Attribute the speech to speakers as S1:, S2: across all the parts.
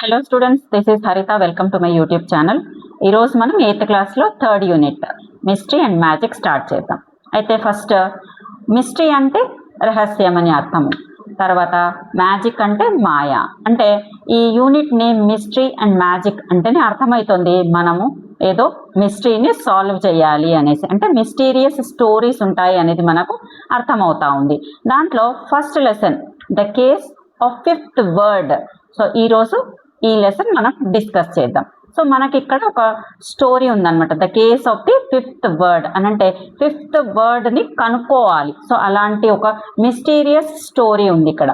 S1: Hello students, this is హరిత. Welcome to my YouTube channel. ఈరోజు మనం 8th క్లాస్లో 3rd unit mystery and magic start చేద్దాం. అయితే ఫస్ట్ మిస్టరీ అంటే రహస్యం అని అర్థము, తర్వాత మ్యాజిక్ అంటే మాయ. అంటే ఈ unit name mystery and magic అంటేనే అర్థమవుతుంది మనము ఏదో మిస్టరీని సాల్వ్ చేయాలి అనేసి, అంటే మిస్టీరియస్ స్టోరీస్ ఉంటాయి అనేది మనకు అర్థమవుతా ఉంది. దాంట్లో first lesson the case of 5th word. So ఈరోజు ఈ లెసన్ మనం డిస్కస్ చేద్దాం. సో మనకి ఇక్కడ ఒక స్టోరీ ఉందన్నమాట, the case of the 5th word అని. అంటే 5th వర్డ్ని కనుక్కోవాలి. సో అలాంటి ఒక మిస్టీరియస్ స్టోరీ ఉంది ఇక్కడ.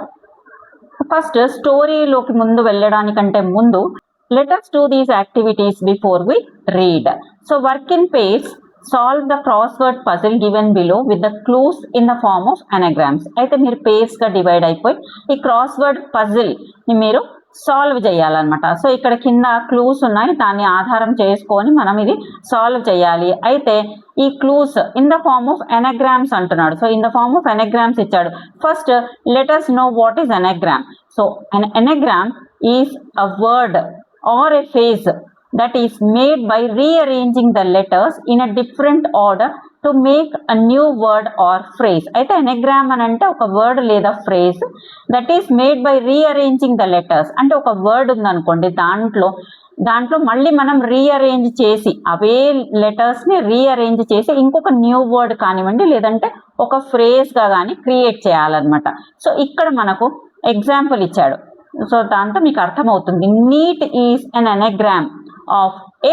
S1: ఫస్ట్ స్టోరీలోకి ముందు వెళ్ళడానికంటే ముందు let us do these activities before we read. So work in pairs, solve the crossword puzzle given below with the clues in the form of anagrams. అయితే మీరు పేర్స్గా డివైడ్ అయిపోయి ఈ క్రాస్వర్డ్ పజిల్ని మీరు సాల్వ్ చేయాలన్నమాట. సో ఇక్కడ కింద క్లూస్ ఉన్నాయి, దాన్ని ఆధారం చేసుకొని మనం ఇది సాల్వ్ చేయాలి. అయితే ఈ clues in the form of anagrams అంటున్నాడు. So in the form of anagrams ఇచ్చాడు. First let us know what is anagram. సో an anagram is a word or a phrase that is made by rearranging the letters in a different order to make a new word or phrase. అయితే anagram అని అంటే ఒక word లేదా phrase that is made by rearranging the letters. అంటే ఒక word ఉందనుకోండి, దాంట్లో మళ్ళీ మనం రీఅరేంజ్ చేసి అవే లెటర్స్ని రీఅరేంజ్ చేసి ఇంకొక న్యూ వర్డ్ కానివ్వండి, లేదంటే ఒక ఫ్రేజ్గా కానీ క్రియేట్ చేయాలన్నమాట. సో ఇక్కడ మనకు ఎగ్జాంపుల్ ఇచ్చాడు. సో దాంతో మీకు అర్థమవుతుంది. Neat is an anagram of a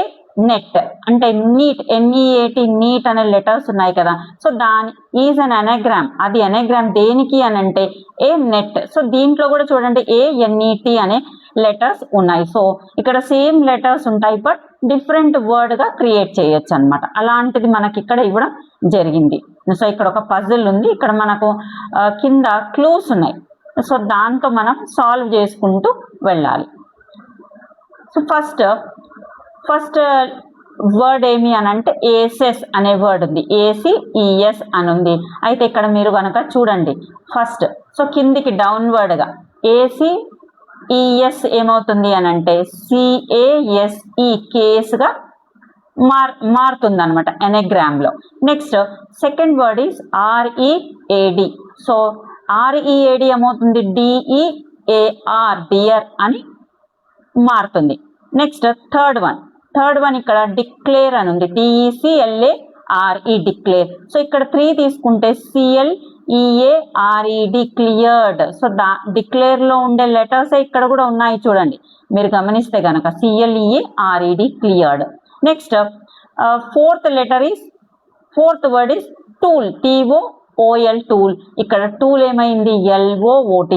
S1: net. అంటే నీట్, NEAT, నీట్ అనే లెటర్స్ ఉన్నాయి కదా. సో దాని ఈజ్ అన్ ఎనాగ్రామ్. అది ఎనాగ్రామ్ దేనికి అని అంటే ఏ నెట్. సో దీంట్లో కూడా చూడండి ANET అనే లెటర్స్ ఉన్నాయి. సో ఇక్కడ సేమ్ లెటర్స్ ఉంటాయి, బట్ డిఫరెంట్ వర్డ్గా క్రియేట్ చేయొచ్చు అనమాట. అలాంటిది మనకి ఇక్కడ ఇవ్వడం జరిగింది. సో ఇక్కడ ఒక పజిల్ ఉంది, ఇక్కడ మనకు కింద క్లూస్ ఉన్నాయి. సో దాంతో మనం సాల్వ్ చేసుకుంటూ వెళ్ళాలి. సో ఫస్ట్ వర్డ్ ఏమి అని అంటే ఏసెస్ అనే వర్డ్ ఉంది, ACES అని ఉంది. అయితే ఇక్కడ మీరు కనుక చూడండి ఫస్ట్, సో కిందికి డౌన్వర్డ్గా ACES ఏమవుతుంది అని అంటే CASE కేస్గా మారుతుంది అనమాట ఎనాగ్రామ్లో. Next second word is READ. So READ ఏమవుతుంది DEAR, డియర్ అని మారుతుంది. నెక్స్ట్ థర్డ్ వన్ ఇక్కడ డిక్లేర్ అని ఉంది, DECLARE, డిక్లేర్. సో ఇక్కడ 3 తీసుకుంటే CLEARED, క్లియర్డ్. సో డిక్లేర్లో ఉండే లెటర్స్ ఇక్కడ కూడా ఉన్నాయి చూడండి, మీరు గమనిస్తే కనుక CLEARED, cleared. Next fourth word is tool, TOOL, tool. ఇక్కడ టూల్ ఏమైంది LOOT,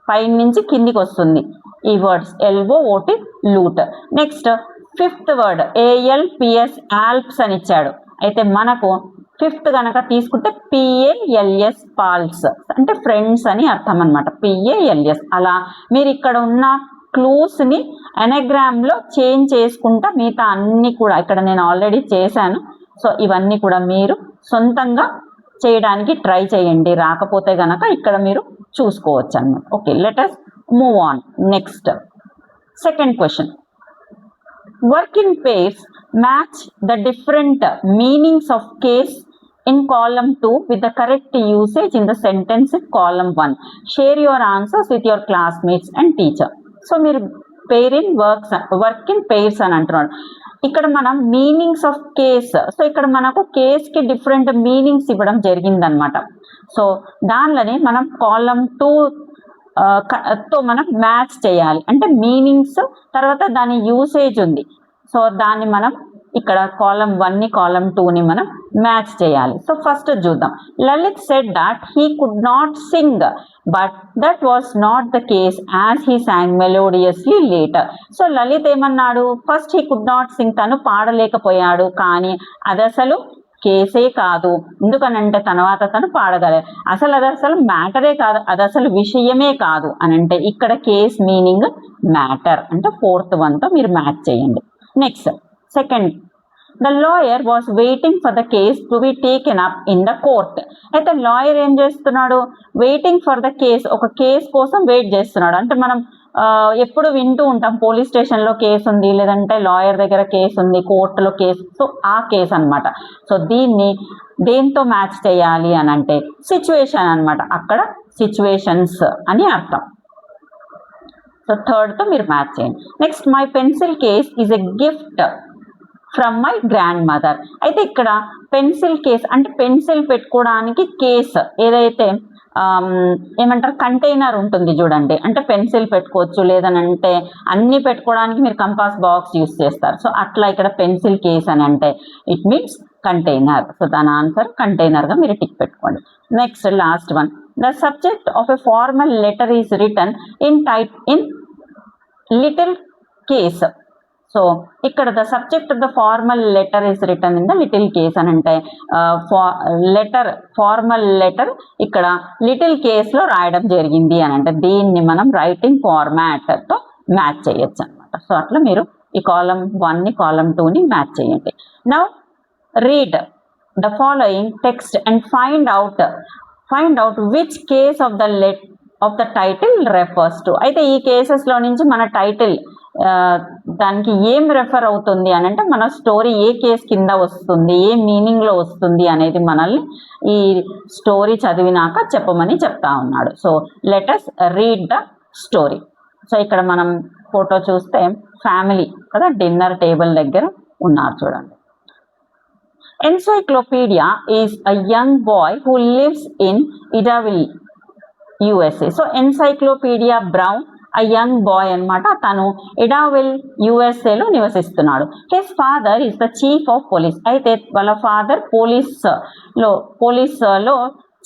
S1: పైన నుంచి కిందికి వస్తుంది ఈ words, LOOT, loot. Next 5th word ALPS, Alps అని ఇచ్చాడు. అయితే మనకు 5th కనుక తీసుకుంటే PALS, పాల్స్ అంటే ఫ్రెండ్స్ అని అర్థం అనమాట, PALS. అలా మీరు ఇక్కడ ఉన్న క్లూస్ని ఎనాగ్రామ్లో చేంజ్ చేసుకుంటా మిగతా అన్నీ కూడా ఇక్కడ నేను ఆల్రెడీ చేశాను. సో ఇవన్నీ కూడా మీరు సొంతంగా చేయడానికి ట్రై చేయండి, రాకపోతే గనక ఇక్కడ మీరు చూసుకోవచ్చు అన్నమాట. Okay, let us move on. Next second question, work in pairs, match the different meanings of case in column 2 with the correct usage in the sentence in column 1. Share your answers with your classmates and teacher. So మీరు work in pairs అని అంటున్నాడు. ఇక్కడ మనం meanings of case, so ఇక్కడ మనకు కేస్కి different meanings ఇవ్వడం జరిగిందనమాట. So దానిలోనే మనం కాలమ్ 2 తో మనం మ్యాచ్ చేయాలి. అంటే మీనింగ్స్ తర్వాత దాని యూసేజ్ ఉంది. సో దాన్ని మనం ఇక్కడ కాలమ్ 1ని కాలమ్ 2ని మనం మ్యాచ్ చేయాలి. సో ఫస్ట్ చూద్దాం. Lalit said that he could not sing, but that was not the case as he sang melodiously later. So Lalit ఏమన్నాడు, first he could not sing, తను పాడలేకపోయాడు, కానీ అది అసలు కేసే కాదు. ఎందుకనంటే తర్వాత తను పాడగలరు, అది అసలు మ్యాటరే కాదు, అది అసలు విషయమే కాదు అని అంటే ఇక్కడ కేస్ మీనింగ్ మ్యాటర్. అంటే 4th వన్తో మీరు మ్యాచ్ చేయండి. Next second, the lawyer was waiting for the case to be taken up in the court. అయితే లాయర్ ఏం చేస్తున్నాడు, వెయిటింగ్ ఫర్ ద కేస్, ఒక కేస్ కోసం వెయిట్ చేస్తున్నాడు. అంటే మనం ఎప్పుడు వింటూ ఉంటాం పోలీస్ స్టేషన్లో కేసు ఉంది, లేదంటే లాయర్ దగ్గర కేసు ఉంది, కోర్టులో కేసు. సో ఆ కేసు అనమాట. సో దీన్ని దేంతో మ్యాచ్ చేయాలి అని అంటే సిచ్యువేషన్ అనమాట. అక్కడ సిచ్యువేషన్స్ అని అర్థం. సో థర్డ్తో మీరు మ్యాచ్ చేయండి. Next, my pencil case is a gift from my grand mother. అయితే ఇక్కడ పెన్సిల్ కేస్ అంటే పెన్సిల్ పెట్టుకోవడానికి కేస్ ఏదైతే ఏమంటారు కంటైనర్ ఉంటుంది చూడండి, అంటే పెన్సిల్ పెట్టుకోవచ్చు, లేదనంటే అన్ని పెట్టుకోవడానికి మీరు కంపాస్ బాక్స్ యూస్ చేస్తారు. సో అట్లా ఇక్కడ పెన్సిల్ కేస్ అని అంటే ఇట్ మీన్స్ కంటైనర్. సో దాని ఆన్సర్ కంటైనర్గా మీరు టిక్ పెట్టుకోండి. Next last one, the subject of a formal letter is written in little case. So ఇక్కడ the subject of the formal letter is written in the little case అని అంటే formal letter ఇక్కడ little కేస్లో రాయడం జరిగింది అని అంటే దీన్ని మనం రైటింగ్ ఫార్మాట్తో మ్యాచ్ చేయొచ్చు అనమాట. సో అట్లా మీరు ఈ కాలమ్ 1ని కాలమ్ 2ని మ్యాచ్ చేయండి. Now read the following text and find out which case of the title refers to. అయితే ఈ కేసెస్లో నుంచి మన టైటిల్ దానికి ఏం రెఫర్ అవుతుంది అని అంటే మన స్టోరీ ఏ కేస్ కింద వస్తుంది, ఏ మీనింగ్లో వస్తుంది అనేది మనల్ని ఈ స్టోరీ చదివినాక చెప్పమని చెప్తా ఉన్నాడు. So let us read the story. So ఇక్కడ మనం ఫోటో చూస్తే ఫ్యామిలీ కదా, డిన్నర్ టేబుల్ దగ్గర ఉన్నారు చూడండి. Encyclopedia is a young boy who lives in Idaville USA. So Encyclopedia Brown ఆ యంగ్ బాయ్ అనమాట, తను ఇడావిల్ USAలో నివసిస్తున్నాడు. His father is the chief of police. అయితే వాళ్ళ ఫాదర్ పోలీస్లో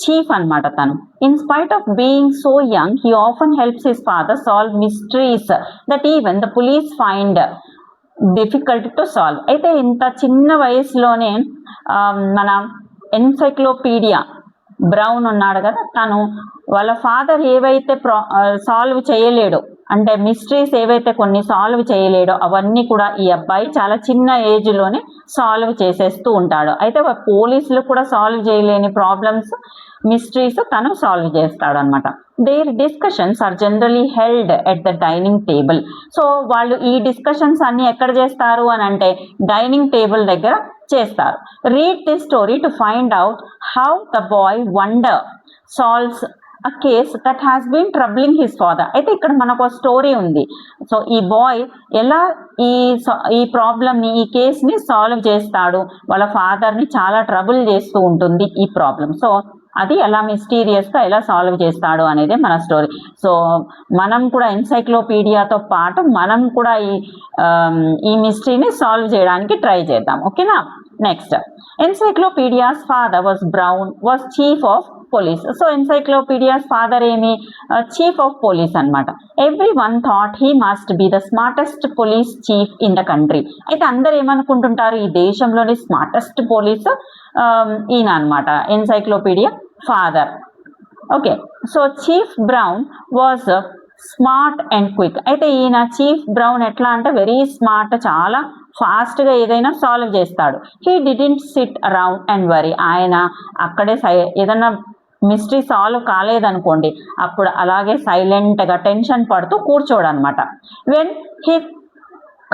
S1: చీఫ్ అనమాట తను. In spite of being so young he often helps his father solve mysteries that even the police find difficult to solve. అయితే ఇంత చిన్న వయసులోనే మన ఎన్సైక్లోపీడియా బ్రౌన్ ఉన్నాడు కదా, తను వాళ్ళ ఫాదర్ ఏవైతే సాల్వ్ చేయలేడో అంటే మిస్టరీస్ ఏవైతే కొన్ని సాల్వ్ చేయలేడో అవన్నీ కూడా ఈ అబ్బాయి చాలా చిన్న ఏజ్లోనే సాల్వ్ చేసేస్తూ ఉంటాడు. అయితే పోలీసులు కూడా సాల్వ్ చేయలేని ప్రాబ్లమ్స్ మిస్టరీస్ తను సాల్వ్ చేస్తాడు అనమాట. Their discussions are generally held at the dining table. So వాళ్ళు ఈ డిస్కషన్స్ అన్ని ఎక్కడ చేస్తారు అని అంటే డైనింగ్ టేబుల్ దగ్గర చేస్తారు. Read this story to find out how the boy wonder solves a case that has been troubling his father. అయితే ఇక్కడ మనకు స్టోరీ ఉంది. సో ఈ బాయ్ ఎలా ఈ ప్రాబ్లమ్ని ఈ కేస్ని సాల్వ్ చేస్తాడు, వాళ్ళ ఫాదర్ని చాలా ట్రబుల్ చేస్తూ ఉంటుంది ఈ ప్రాబ్లం. సో అది ఎలా మిస్టీరియస్గా ఎలా సాల్వ్ చేస్తాడు అనేది మన స్టోరీ. సో మనం కూడా ఎన్సైక్లోపీడియాతో పాటు మనం కూడా ఈ మిస్టరీని సాల్వ్ చేయడానికి ట్రై చేద్దాం. ఓకేనా. Next, Encyclopedia's father was chief of police. So Encyclopedia's father ఏమి చీఫ్ ఆఫ్ పోలీస్ అనమాట. Everyone thought he must be the smartest police chief in the country. అయితే అందరు ఏమనుకుంటుంటారు, ఈ దేశంలోని స్మార్టెస్ట్ పోలీస్ ఈయన అనమాట, Encyclopedia father. Okay. So chief Brown was smart and quick. అయితే ఈయన చీఫ్ బ్రౌన్ ఎట్లా అంటే వెరీ స్మార్ట్, చాలా ఫాస్ట్గా ఏదైనా సాల్వ్ చేస్తాడు. He didn't SIT around and worry. ఆయన అక్కడే ఏదైనా మిస్టరీ సాల్వ్ కాలేదనుకోండి, అప్పుడు అలాగే సైలెంట్గా టెన్షన్ పడుతూ కూర్చోడనమాట. When he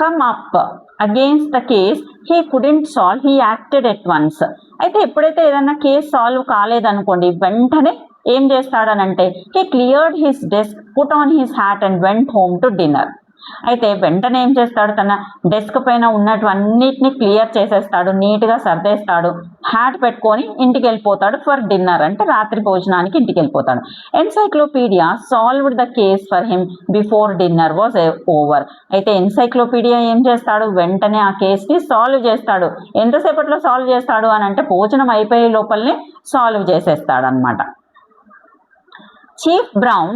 S1: come up against the case he couldn't solve he acted at once. అయితే ఎప్పుడైతే ఏదైనా కేసు సాల్వ్ కాలేదనుకోండి, వెంటనే ఏం చేస్తాడనంటే he cleared his desk, put on his hat and went home to dinner. అయితే వెంటనే ఏం చేస్తాడు, తన డెస్క్ పైన ఉన్నటువన్నిటిని క్లియర్ చేసేస్తాడు, నీట్గా సర్దేస్తాడు, హ్యాట్ పెట్టుకొని ఇంటికి వెళ్ళిపోతాడు ఫర్ డిన్నర్, అంటే రాత్రి భోజనానికి ఇంటికి వెళ్ళిపోతాడు. Encyclopaedia solved the case for him before dinner was over. అయితే ఎన్సైక్లోపీడియా ఏం చేస్తాడు, వెంటనే ఆ కేసుని సాల్వ్ చేస్తాడు. ఎంతసేపట్లో సాల్వ్ చేస్తాడు అని అంటే భోజనం అయిపోయే లోపలనే సాల్వ్ చేసేస్తాడు అనమాట. Chief brown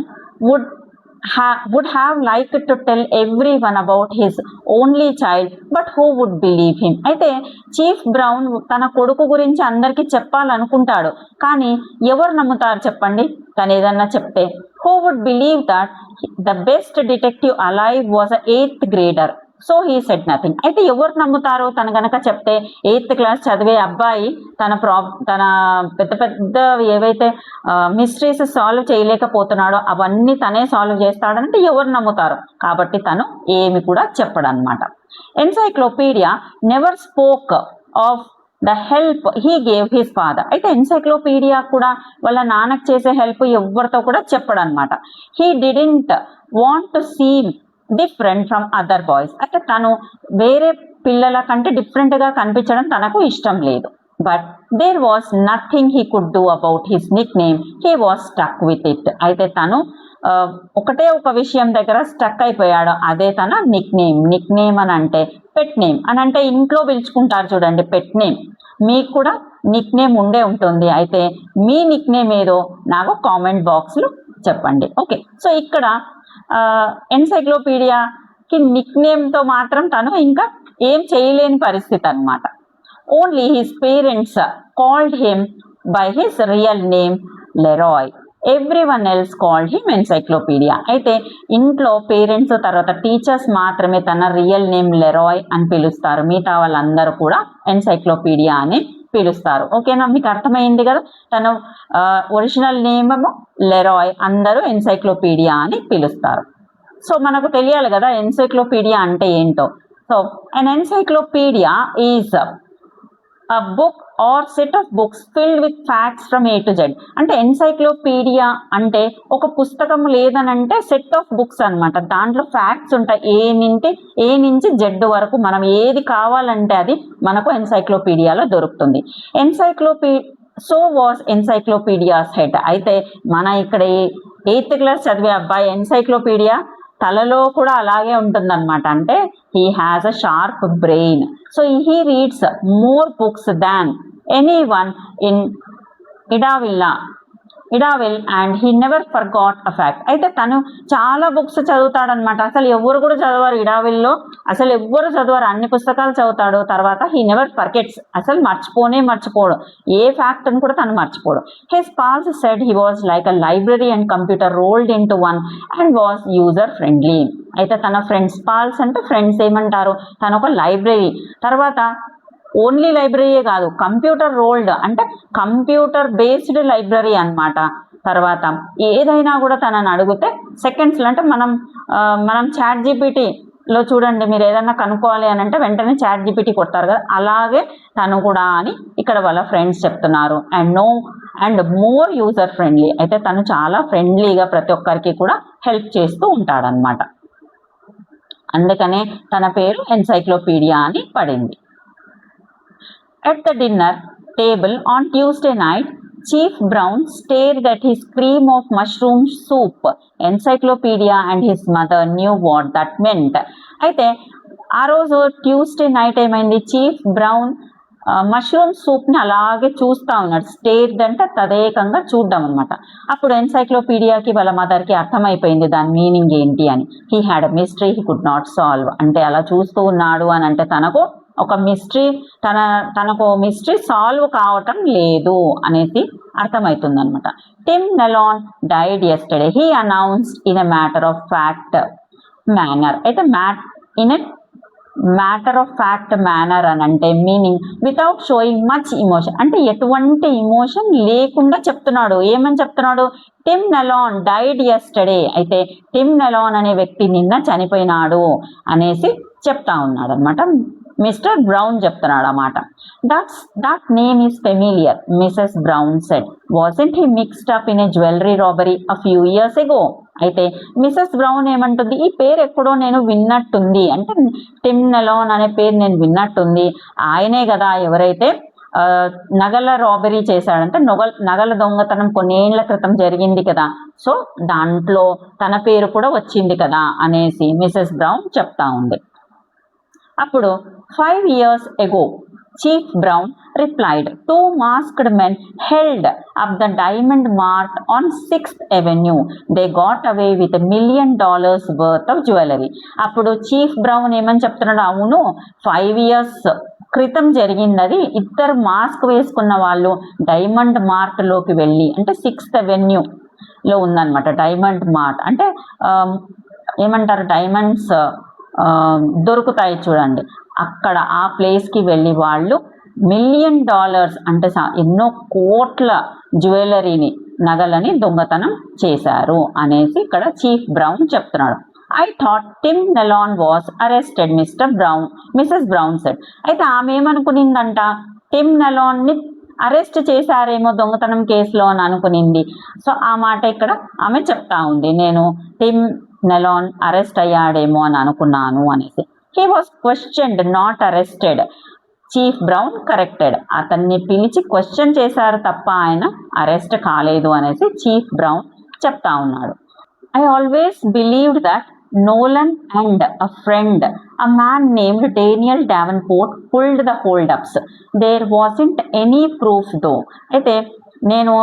S1: would have liked to tell everyone about his only child, but who would believe him? అయితే చీఫ్ బ్రౌన్ తన కొడుకు గురించి అందరికీ చెప్పాలనుకుంటాడు, కానీ ఎవరు నమ్ముతారు చెప్పండి తను ఏదన్నా చెప్తే? Who would believe that the best detective alive was an 8th grader? So he said nothing. అయితే ఎవరు నమ్ముతారు తను గనక చెప్తే? 8th క్లాస్ చదివే అబ్బాయి తన పెద్ద పెద్ద ఏవైతే మిస్టరీస్ సాల్వ్ చేయలేకపోతున్నాడో అవన్నీ తనే సాల్వ్ చేస్తాడంటే ఎవరు నమ్ముతారు? కాబట్టి తను ఏమి కూడా చెప్పడనమాట. Encyclopedia never spoke of the help he gave his father. అయితే ఎన్సైక్లోపీడియా కూడా వాళ్ళ నాన్నకు చేసే హెల్ప్ ఎవరితో కూడా చెప్పడనమాట. He didn't want to seem different from other boys. అంటే తను వేరే పిల్లల కంటే డిఫరెంట్గా కనిపించడం తనకు ఇష్టం లేదు. But there was nothing he could do about his nickname, he was stuck with it. అయితే తను ఒకటే ఒక విషయం దగ్గర స్టక్ అయిపోయాడు, అదే తన నిక్ నేమ్. నిక్ నేమ్ అని అంటే పెట్ నేమ్ అని అంటే ఇంట్లో పిలుచుకుంటారు చూడండి, పెట్ నేమ్. మీకు కూడా నిక్ నేమ్ ఉండే ఉంటుంది. అయితే మీ నిక్ నేమ్ ఏదో నాకు కామెంట్ బాక్స్లో చెప్పండి. ఓకే, సో ఇక్కడ ఎన్సైక్లోపీడియాకి నిక్ నేమ్తో మాత్రం తను ఇంకా ఏం చేయలేని పరిస్థితి అనమాట. Only his parents called him by his real name Leroy. Everyone else called him Encyclopedia. అయితే ఇంట్లో పేరెంట్స్ తర్వాత టీచర్స్ మాత్రమే తన రియల్ నేమ్ లెరాయ్ అని పిలుస్తారు. మిగతా వాళ్ళందరూ కూడా ఎన్సైక్లోపీడియా అని పిలుస్తారు. ఓకేనా, మీకు అర్థమైంది కదా? తన ఒరిజినల్ నేమ్ లెరాయ్, అందరూ ఎన్సైక్లోపీడియా అని పిలుస్తారు. సో మనకు తెలియాలి కదా ఎన్సైక్లోపీడియా అంటే ఏంటో. So an encyclopedia is a book or set of books filled with facts from A to Z. అంటే ఎన్సైక్లోపీడియా అంటే ఒక పుస్తకం లేదనంటే సెట్ ఆఫ్ బుక్స్ అనమాట. దాంట్లో ఫ్యాక్ట్స్ ఉంటాయి, ఏ నుంచి జెడ్ వరకు మనం ఏది కావాలంటే అది మనకు ఎన్సైక్లోపీడియాలో దొరుకుతుంది. So was Encyclopedia's head. అయితే మన ఇక్కడ 8th క్లాస్ చదివే అబ్బాయి ఎన్సైక్లోపీడియా తలలో కూడా అలాగే ఉంటుందన్నమాట. అంటే he has a sharp brain. So he reads more books than anyone in Idaville and he never forgot a fact. అయితే తను చాలా బుక్స్ చదువుతాడనమాట. అసలు ఎవరు కూడా చదవరు ఇడావిల్లో, అసలు ఎవ్వరు చదవరు, అన్ని పుస్తకాలు చదువుతాడు. తర్వాత హీ నెవర్ ఫర్గెట్స్, అసలు మర్చిపోడు, ఏ ఫ్యాక్ట్ అని కూడా తను మర్చిపోడు. His pals said he was like a library and computer rolled into one and was user friendly. అయితే తన ఫ్రెండ్స్, పాల్స్ అంటే ఫ్రెండ్స్ ఏమంటారు, తను ఒక లైబ్రరీ, తర్వాత ఓన్లీ లైబ్రరీయే కాదు, కంప్యూటర్ రోల్డ్ అంటే కంప్యూటర్ బేస్డ్ లైబ్రరీ అనమాట. తర్వాత ఏదైనా కూడా తనని అడిగితే సెకండ్స్లో, అంటే మనం చాట్ జీపీటీలో చూడండి, మీరు ఏదైనా కనుక్కోవాలి అని అంటే వెంటనే చాట్ జీపీటీ కొడతారు కదా, అలాగే తను కూడా అని ఇక్కడ వాళ్ళ ఫ్రెండ్స్ చెప్తున్నారు. And more user friendly. అయితే తను చాలా ఫ్రెండ్లీగా ప్రతి ఒక్కరికి కూడా హెల్ప్ చేస్తూ ఉంటాడనమాట. అందుకనే తన పేరు ఎన్సైక్లోపీడియా అని పడింది. At the dinner table on Tuesday night, Chief Brown stared at his cream of mushroom soup. Encyclopedia and his mother knew what that meant. అయితే ఆ రోజు ట్యూస్డే నైట్ ఏమైంది, చీఫ్ బ్రౌన్ మష్రూమ్ సూప్ని అలాగే చూస్తూ ఉన్నాడు. స్టేర్డ్ అంటే తదేకంగా చూడడం అనమాట. అప్పుడు ఎన్సైక్లోపీడియాకి వాళ్ళ మదర్కి అర్థమైపోయింది దాని మీనింగ్ ఏంటి అని. He had a mystery he could not solve. అంటే అలా చూస్తూ ఉన్నాడు అని అంటే తనకు ఒక మిస్టరీ, తనకు మిస్టరీ సాల్వ్ కావటం లేదు అనేసి అర్థమవుతుంది అనమాట. Tim Nolan died yesterday, he announced in a matter of fact manner. అయితే in a matter of fact manner అని అంటే meaning without showing much emotion, అంటే ఎటువంటి ఇమోషన్ లేకుండా చెప్తున్నాడు. ఏమని చెప్తున్నాడు, టిమ్ నెలాన్ డైడ్ యెస్టర్డే. అయితే టిమ్ నెలాన్ అనే వ్యక్తి నిన్న చనిపోయినాడు అనేసి చెప్తా ఉన్నాడు అనమాట. మిస్టర్ బ్రౌన్ చెప్తున్నాడు అన్నమాట. That name is familiar, Mrs brown said. Wasn't he mixed up in a jewellery robbery a few years ago. అయితే మిసెస్ బ్రౌన్ ఏమంటుంది, ఈ పేరు ఎక్కడో నేను విన్నట్టుంది, అంటే టిమ్ నెలాన్ అనే పేరు నేను విన్నట్టుంది. ఆయనే కదా ఎవరైతే నగల రాబరీ చేశాడంటే నగల దొంగతనం కొన్నేళ్ల క్రితం జరిగింది కదా, సో దాంట్లో తన పేరు కూడా వచ్చింది కదా అనేసి మిసెస్ బ్రౌన్ చెప్తా ఉంది. అప్పుడు 5 years ago, Chief Brown replied, 2 masked men held up the Diamond Mart on 6th Avenue. They got away with $1 million worth of jewelry. అప్పుడు చీఫ్ బ్రౌన్ ఏమని చెప్తున్నాడు, అవును 5 years క్రితం జరిగింది. ఇద్దరు మాస్క్ వేసుకున్న వాళ్ళు డైమండ్ మార్ట్లోకి వెళ్ళి, అంటే 6th Avenueలో ఉందన్నమాట డైమండ్ మార్ట్. అంటే ఏమంటారు, డైమండ్స్ దొరుకుతాయి చూడండి, అక్కడ ఆ ప్లేస్కి వెళ్ళి వాళ్ళు $1 million అంటే ఎన్నో కోట్ల జ్యువెలరీని, నగలని దొంగతనం చేశారు అనేసి ఇక్కడ చీఫ్ బ్రౌన్ చెప్తున్నాడు. I thought Tim Nelon was arrested, Mrs. Brown said. అయితే ఆమె ఏమనుకునిందంట, టిమ్ నెలాన్ని అరెస్ట్ చేశారేమో దొంగతనం కేసులో అని అనుకునింది. సో ఆ మాట ఇక్కడ ఆమె చెప్తా ఉంది, నేను టిమ్ నెలాన్ అరెస్ట్ అయ్యాడేమో అని అనుకున్నాను అనేసి. He was questioned not arrested, chief brown corrected. అతన్ని పిలిచి క్వశ్చన్ చేశారు తప్ప ఆయన అరెస్ట్ కాలేదు అనేసి చీఫ్ బ్రౌన్ చెప్తా ఉన్నాడు. I always believed that Nolan and a friend, a man named Daniel Davenport, pulled the hold-ups. There wasn't any proof though. అయితే నేను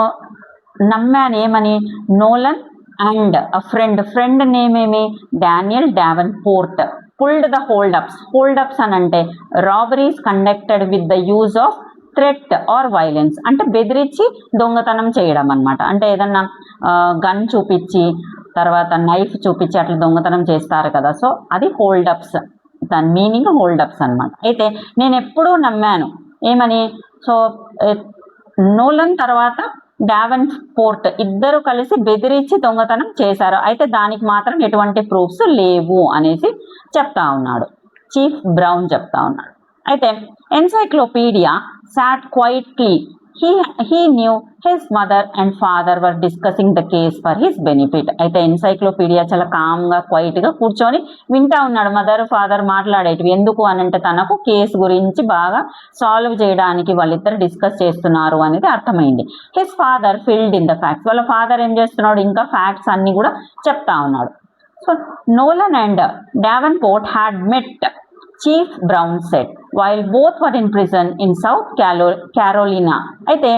S1: నమ్మాను ఏమని, Nolan and a friend name ఏమి, Daniel Davenport, pulled the holdups అని అంటే robberies conducted with the use of threat or violence, అంటే బెదిరించి దొంగతనం చేయడం అనమాట. అంటే ఏదన్నా గన్ చూపించి తర్వాత నైఫ్ చూపించి అట్లా దొంగతనం చేస్తారు కదా, సో అది హోల్డప్స్, దాని మీనింగ్ హోల్డప్స్ అనమాట. అయితే నేను ఎప్పుడూ నమ్మాను ఏమని, సో నోలన్ తర్వాత డావెన్పోర్ట్ ఇద్దరు కలిసి బెదిరించి దొంగతనం చేశారు, అయితే దానికి మాత్రం ఎటువంటి ప్రూఫ్స్ లేవు అనేసి చెప్తా ఉన్నాడు, చీఫ్ బ్రౌన్ చెప్తా ఉన్నాడు. అయితే encyclopaedia sat quietly. He knew his mother and father were discussing the case for his benefit. అయితే ఎన్సైక్లోపీడియా చాలా కామ్గా క్వైట్గా కూర్చొని వింటా ఉన్నాడు, మదర్ ఫాదర్ మాట్లాడేటివి. ఎందుకు అని అంటే తనకు కేసు గురించి బాగా సాల్వ్ చేయడానికి వాళ్ళిద్దరు డిస్కస్ చేస్తున్నారు అనేది అర్థమైంది. His father filled in the facts, వాళ్ళ ఫాదర్ ఏం చేస్తున్నాడు, ఇంకా ఫ్యాక్ట్స్ అన్ని కూడా చెప్తా ఉన్నాడు. So Nolan and Davenport had met, chief brown said, while both were in prison in South Carolina. అయితే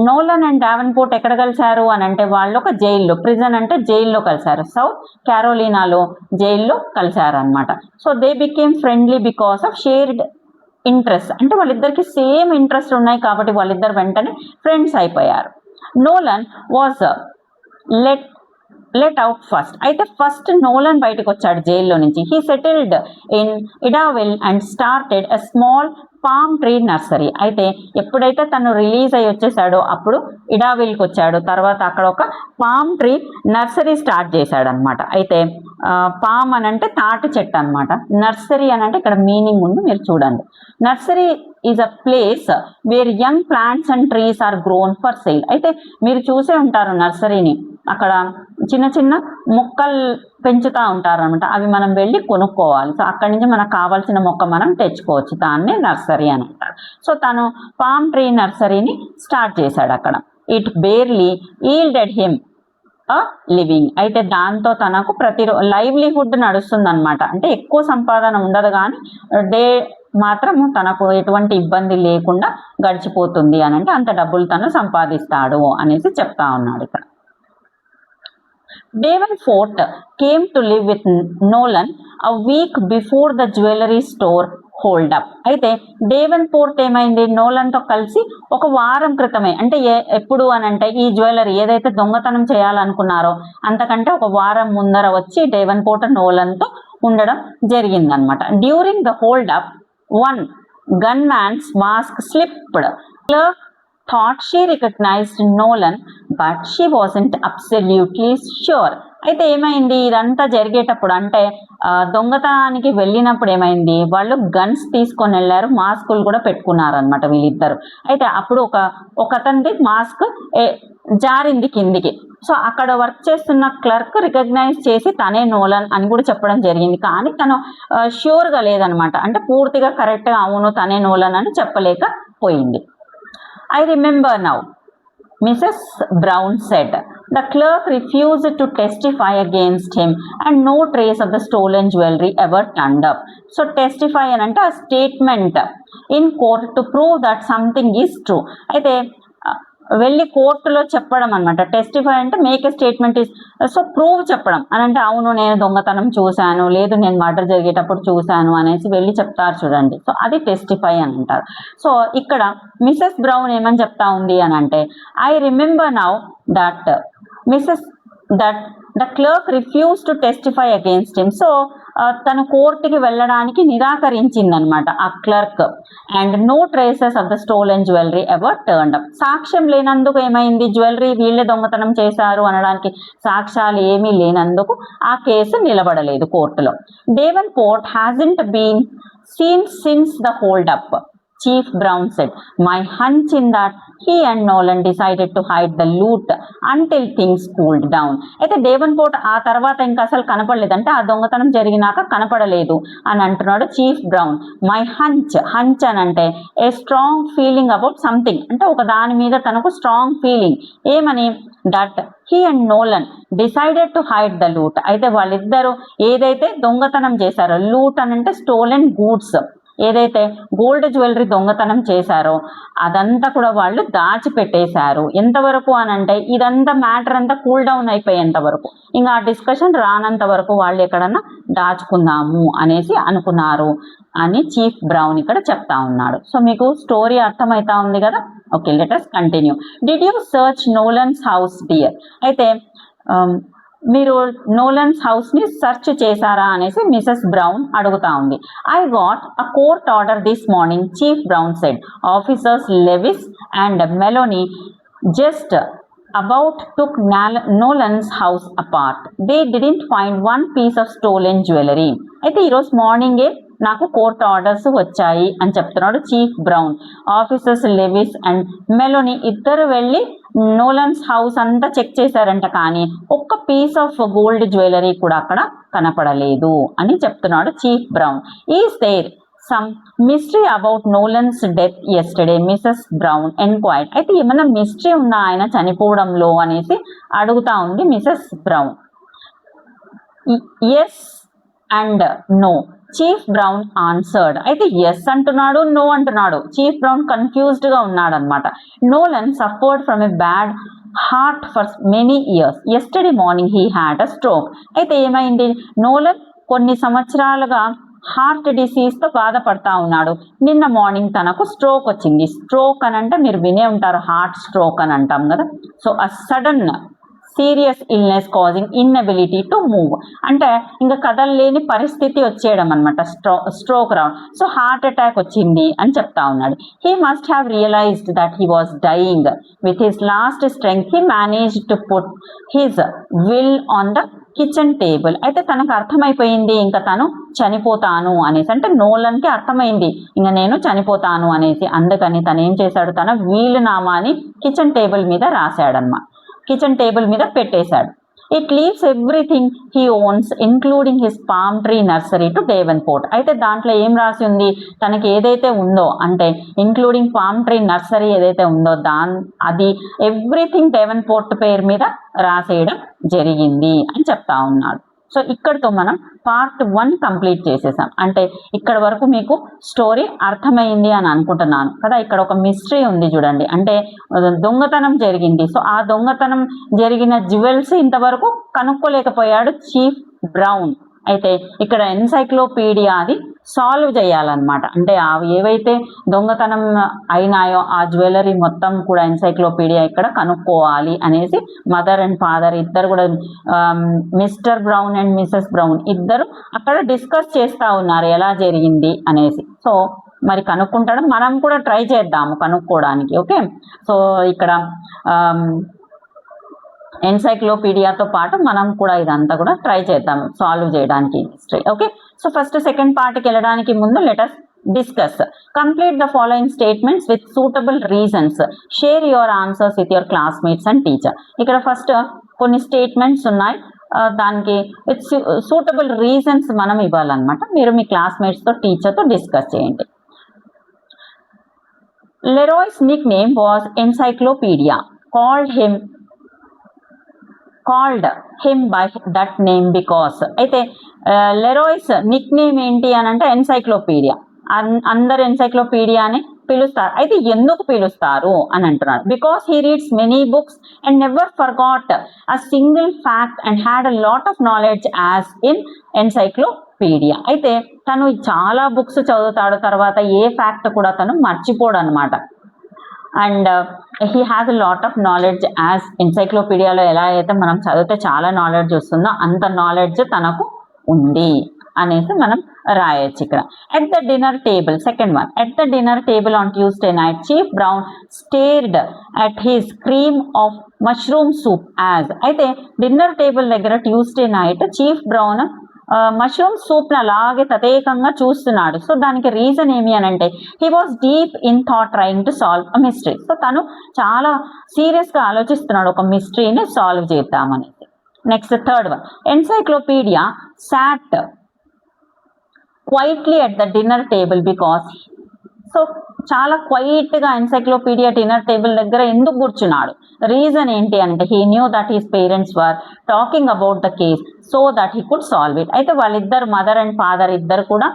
S1: నోలన్ అండ్ డావెన్పోర్ట్ ఎక్కడ కలిశారు అని అంటే వాళ్ళు ఒక జైల్లో, ప్రిజన్ అంటే జైల్లో కలిశారు, సౌత్ క్యారోలినాలో జైల్లో కలిశారు అనమాట. So they became friendly because of shared interest, అంటే వాళ్ళిద్దరికి సేమ్ ఇంట్రెస్ట్ ఉన్నాయి కాబట్టి వాళ్ళిద్దరు వెంటనే ఫ్రెండ్స్ అయిపోయారు. Nolan was let out first, అయితే ఫస్ట్ నోలన్ బయటకు వచ్చాడు జైల్లో నుంచి. He settled in Idaville and started a small palm tree nursery. అయితే ఎప్పుడైతే తను రిలీజ్ అయ్యి వచ్చేసాడో అప్పుడు ఇడావిల్కి వచ్చాడు, తర్వాత అక్కడ ఒక పామ్ ట్రీ నర్సరీ స్టార్ట్ చేశాడు అనమాట. అయితే పామ్ అని అంటే తాటి చెట్టు అనమాట, నర్సరీ అని అంటే ఇక్కడ మీనింగ్ ఉంది, మీరు చూడండి. Nursery is a place where young plants and trees are grown for sale. అయితే మీరు చూసే ఉంటారు నర్సరీని, అక్కడ చిన్న చిన్న మొక్కలు పెంచుతూ ఉంటారు అనమాట, అవి మనం వెళ్ళి కొనుక్కోవాలి. సో అక్కడి నుంచి మనకు కావాల్సిన మొక్క మనం తెచ్చుకోవచ్చు, దాన్ని నర్సరీ అని అంటారు. సో తను పామ్ ట్రీ నర్సరీని స్టార్ట్ చేశాడు అక్కడ. It barely yielded him a living, అయితే దాంతో తనకు ప్రతిరోజు లైవ్లీహుడ్ నడుస్తుంది అనమాట. అంటే ఎక్కువ సంపాదన ఉండదు కానీ డే మాత్రం తనకు ఎటువంటి ఇబ్బంది లేకుండా గడిచిపోతుంది అని అంటే అంత డబ్బులు తను సంపాదిస్తాడు అనేసి చెప్తా ఉన్నాడు ఇక్కడ. Davenport came to live with Nolan a week before the jewelry store hold up. అయితే డేవెన్పోర్ట్ ఏమైంది, నోలన్తో కలిసి ఒక వారం క్రితమే, అంటే ఎప్పుడు అని అంటే ఈ జ్యువెలరీ ఏదైతే దొంగతనం చేయాలనుకున్నారో అంతకంటే ఒక వారం ముందర వచ్చి డేవెన్పోర్ట్ నోలన్తో ఉండడం జరిగిందనమాట. During the hold up one gunman's mask slipped. Clerk thought she recognized Nolan, but she wasn't absolutely sure. అయితే ఏమైంది, ఇదంతా జరిగేటప్పుడు అంటే దొంగతనానికి వెళ్ళినప్పుడు ఏమైంది, వాళ్ళు గన్స్ తీసుకొని వెళ్ళారు, మాస్కులు కూడా పెట్టుకున్నారు అనమాట వీళ్ళిద్దరు. అయితే అప్పుడు ఒక అతనిది మాస్క్ జారింది కిందికి. సో అక్కడ వర్క్ చేస్తున్న క్లర్క్ రికగ్నైజ్ చేసి తనే నోలన్ అని కూడా చెప్పడం జరిగింది, కానీ తను ష్యూర్గా లేదనమాట, అంటే పూర్తిగా కరెక్ట్గా అవును తనే నోలన్ అని చెప్పలేకపోయింది. I remember now, Mrs. Brown said. The clerk refused to testify against him and no trace of the stolen jewelry ever turned up. So testify అని అంటే a statement in court to prove that something is true. అయితే వెళ్ళి కోర్టులో చెప్పడం అనమాట. Testify అంటే make a statement is, so prove చెప్పడం అని అంటే అవును నేను దొంగతనం చూశాను, లేదు నేను మర్డర్ జరిగేటప్పుడు చూశాను అనేసి వెళ్ళి చెప్తారు చూడండి. సో అది టెస్టిఫై అని అంటారు. సో ఇక్కడ మిసెస్ బ్రౌన్ ఏమని చెప్తా ఉంది అని అంటే, I remember now that the clerk refuse to testify against him. So తన కోర్టుకి వెళ్ళడానికి నిరాకరించిందనమాట ఆ clerk. And no traces of the stolen jewellery ever turned up. సాక్ష్యం లేనందుకు ఏమైంది, జ్యువెలరీ వీళ్ళే దొంగతనం చేశారు అనడానికి సాక్ష్యాలు ఏమీ లేనందుకు ఆ కేసు నిలబడలేదు కోర్టులో. డేవెన్పోర్ట్ hasn't been seen since the hold up. Chief Brown said, "My hunch in that he and Nolan decided to hide the loot until things cooled down." అయితే డేవెన్పోర్ట్ ఆ తర్వాత ఇంకా అసలు కనపడలేదంటే ఆ దొంగతనం జరిగినాక కనపడలేదు అని అంటున్నాడు చీఫ్ బ్రౌన్. మై హంచ్ అని అంటే a strong feeling about something, అంటే ఒక దాని మీద తనకు స్ట్రాంగ్ ఫీలింగ్ ఏమని, that he and Nolan decided to hide the loot. అయితే వాళ్ళిద్దరూ ఏదైతే దొంగతనం చేశారో, లూట్ అని అంటే స్టోలెన్ గూడ్స్, ఏదైతే గోల్డ్ జ్యువెలరీ దొంగతనం చేశారో అదంతా కూడా వాళ్ళు దాచిపెట్టేశారు. ఎంతవరకు అని అంటే ఇదంతా మ్యాటర్ అంతా కూల్ డౌన్ అయిపోయేంత వరకు, ఇంకా ఆ డిస్కషన్ రానంత వరకు వాళ్ళు ఎక్కడన్నా దాచుకుందాము అనేసి అనుకున్నారు అని చీఫ్ బ్రౌన్ ఇక్కడ చెప్తా ఉన్నాడు. సో మీకు స్టోరీ అర్థమవుతా ఉంది కదా. Okay, let us continue. Did you search Nolan's house dear? అయితే మీరు నోలన్స్ హౌస్ ని సెర్చ్ చేశారా అనేసి మిసెస్ బ్రౌన్ అడుగుతా ఉంది. I got a court order this morning, chief brown said. Officers Lewis and Meloni just about took Nolan's house apart. They didn't find one piece of stolen jewelry. అయితే ఈరోజు మార్నింగే నాకు court orders వచ్చాయి అని చెప్తున్నాడు chief brown. Officers Lewis and Meloni ఇద్దరు వెళ్ళి Nolan's house అంతా చెక్ చేశారంట, కానీ ఒక్క పీస్ ఆఫ్ గోల్డ్ జ్యువెలరీ కూడా అక్కడ కనపడలేదు అని చెప్తున్నాడు chief Brown. Is there some mystery about Nolan's death yesterday, Mrs Brown enquired. అయితే ఏమన్నా మిస్టరీ ఉందా ఆయన చనిపోవడంలో అనేసి అడుగుతా ఉంది Mrs Brown. Yes and no, chief Brown answered. అయితే ఎస్ అంటున్నాడు, నో అంటున్నాడు. చీఫ్ బ్రౌన్ కన్ఫ్యూజ్డ్ గా ఉన్నాడు అనమాట. Nolan suffered from a bad heart for many years. Yesterday morning he had a stroke. అయితే ఏమైంది, నోలన్ కొన్ని సంవత్సరాలుగా హార్ట్ డిసీజ్తో బాధపడతా ఉన్నాడు. నిన్న మార్నింగ్ తనకు స్ట్రోక్ వచ్చింది. స్ట్రోక్ అని అంటే మీరు వినే ఉంటారు, హార్ట్ స్ట్రోక్ అని అంటాం కదా. So a sudden serious illness causing inability to move, అంటే ఇంకా కదలలేని పరిస్థితి వచ్చేయడం అనమాట, స్ట్రోక్ రావడం. సో హార్ట్ అటాక్ వచ్చింది అని చెప్తా ఉన్నాడు. He must have realised that he was dying. With his last strength he managed to put his will on the kitchen table. అయితే తనకు అర్థమైపోయింది ఇంకా తను చనిపోతాను అనేసి, అంటే నోలన్కి అర్థమైంది ఇంకా నేను చనిపోతాను అనేసి. అందుకని తను ఏం చేశాడు, తన వీలునామాని కిచెన్ టేబుల్ మీద రాశాడనమాట, కిచెన్ టేబుల్ మీద పెట్టేశాడు. It leaves everything he owns including his palm tree nursery to Davenport. అయితే దాంట్లో ఏం రాసి ఉంది, తనకి ఏదైతే ఉందో అంటే ఇంక్లూడింగ్ పామ్ ట్రీ నర్సరీ ఏదైతే ఉందో అది ఎవ్రీథింగ్ డేవెన్పోర్ట్ పేరు మీద రాసేయడం జరిగింది అని చెప్తా ఉన్నాడు. సో ఇక్కడితో మనం పార్ట్ 1 కంప్లీట్ చేసేసాం. అంటే ఇక్కడ వరకు మీకు స్టోరీ అర్థమైంది అని అనుకుంటున్నాను కదా. ఇక్కడ ఒక మిస్టరీ ఉంది చూడండి, అంటే దొంగతనం జరిగింది. సో ఆ దొంగతనం జరిగిన జ్యువెల్స్ ఇంతవరకు కనుక్కోలేకపోయాడు చీఫ్ బ్రౌన్. అయితే ఇక్కడ ఎన్సైక్లోపీడియా అది సాల్వ్ చేయాలన్నమాట. అంటే అవి ఏవైతే దొంగతనం అయినాయో ఆ జ్యువెలరీ మొత్తం కూడా ఎన్సైక్లోపీడియా ఇక్కడ కనుక్కోవాలి అనేసి మదర్ అండ్ ఫాదర్ ఇద్దరు కూడా, mister brown and Mrs brown ఇద్దరు అక్కడ డిస్కస్ చేస్తూ ఉన్నారు ఎలా జరిగింది అనేసి. సో మరి కనుక్కుంటాడు, మనం కూడా ట్రై చేద్దాము కనుక్కోవడానికి. ఓకే, సో ఇక్కడ ఎన్సైక్లోపీడియాతో పాటు మనం కూడా ఇదంతా కూడా ట్రై చేద్దాం సాల్వ్ చేయడానికి. ఓకే, సో ఫస్ట్ సెకండ్ పార్ట్కి వెళ్ళడానికి ముందు let us discuss. Complete the following statements with suitable reasons. Share your answers with your classmates and teacher. ఇక్కడ ఫస్ట్ కొన్ని స్టేట్మెంట్స్ ఉన్నాయి, దానికి విత్ సూటబుల్ రీజన్స్ మనం ఇవ్వాలన్నమాట. మీరు మీ క్లాస్మేట్స్తో టీచర్తో డిస్కస్ చేయండి. Leroy's nickname was encyclopedia. called him by that name because. అయితే లెరాయ్స్ Nick name ఏంటి అని అంటే ఎన్సైక్లోపీడియా. అందరు ఎన్సైక్లోపీడియా అని పిలుస్తారు. అయితే ఎందుకు పిలుస్తారు అని అంటున్నారు. Because he reads many books and never forgot a single fact and had a lot of knowledge as in encyclopedia. అయితే తను చాలా బుక్స్ చదువుతాడు, తర్వాత ఏ ఫ్యాక్ట్ కూడా తను మర్చిపోడు అనమాట. And he has a lot of knowledge as ఎన్సైక్లోపీడియాలో ఎలా అయితే మనం చదివితే చాలా నాలెడ్జ్ వస్తుందో అంత నాలెడ్జ్ తనకు ఉంది అనేసి మనం రాయొచ్చు ఇక్కడ. At the dinner table, second one, at the dinner table on Tuesday night chief Brown stared at his cream of mushroom soup as. అయితే డిన్నర్ టేబుల్ దగ్గర Tuesday night chief Brown mushroom సూప్ని అలాగే తదేకంగా చూస్తున్నాడు. సో దానికి reason ఏమి అని అంటే he was deep in thought trying to solve a mystery. So తను చాలా సీరియస్గా ఆలోచిస్తున్నాడు ఒక మిస్టరీని సాల్వ్ చేద్దామని. Next third one, encyclopedia short quietly at the dinner table because. So చాలా క్వైట్గా ఎన్సైక్లోపీడియా డిన్నర్ టేబుల్ దగ్గర ఎందుకు కూర్చున్నాడు, రీజన్ ఏంటి అంటే he knew that his parents were talking about the case so that he could solve it. అయితే వాళ్ళిద్దరు mother and father ఇద్దరు కూడా